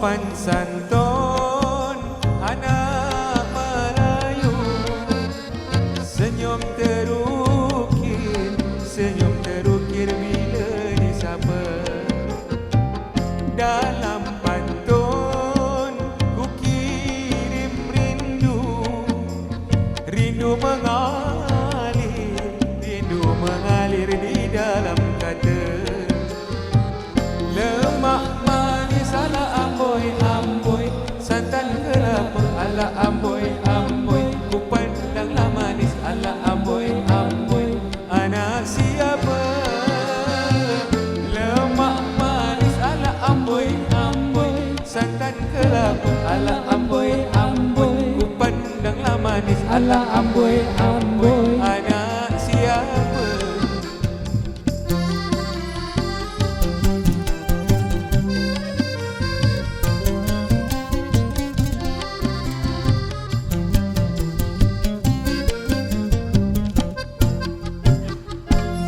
sopan santun anak Melayu, senyum terukir bila disapa. Dalam pantun ku kirim rindu, rindu mengalir di dalam kata. Lemak manis ala amboi amboi, santan kelapa ala amboi amboi, ku pandanglah manis ala amboi amboi, anak siapa? Lemak manis ala amboi amboi, santan kelapa ala amboi amboi, ku pandanglah manis ala amboi amboi, anak siapa?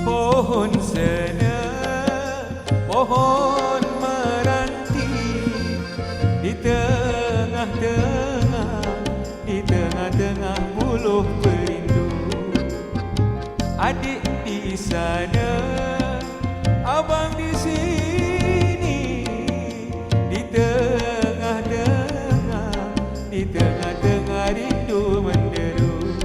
Pohon sena, pohon meranti, di tengah-tengah buluh perindu. Adik di sana, abang di sini, di tengah-tengah rindu menderu.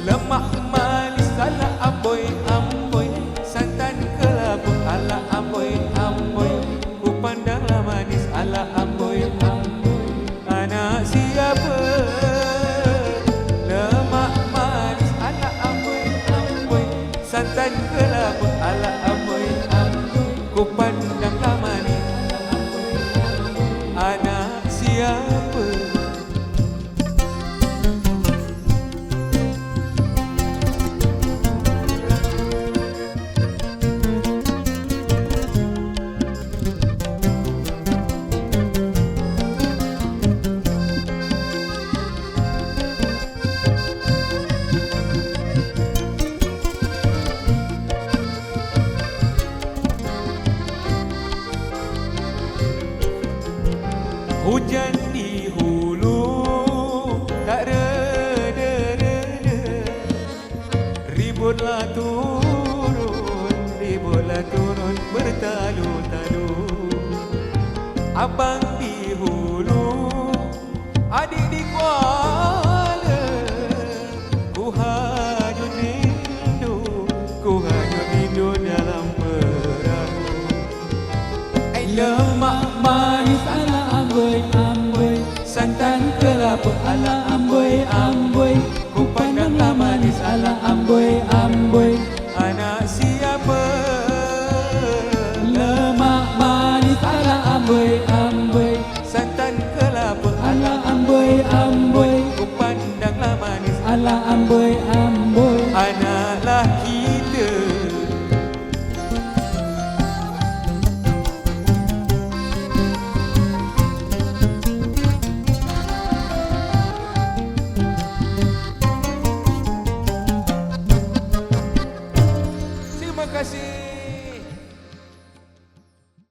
Lemak manis ala amboi amboi, santan kelapa ala amboi amboi, ku pandanglah manis ala amboi amboi, anak siapa? Lemak manis ala amboi amboi, santan kelapa ala amboi amboi, ku pandanglah manis ala amboi amboi, anak siapa? Hujan di hulu tak reda-reda, ributlah turun bertalu-talu. Abang di hulu, adik di Kuala, ku hanyut rindu dalam perahu. Lemak manis ala amboi amboi, santan kelapa ala amboi amboi, ku pandanglah manis ala amboi amboi, anak siapa? Lemak manis ala amboi amboi, santan kelapa ala amboi amboi, ku pandanglah manis ala amboi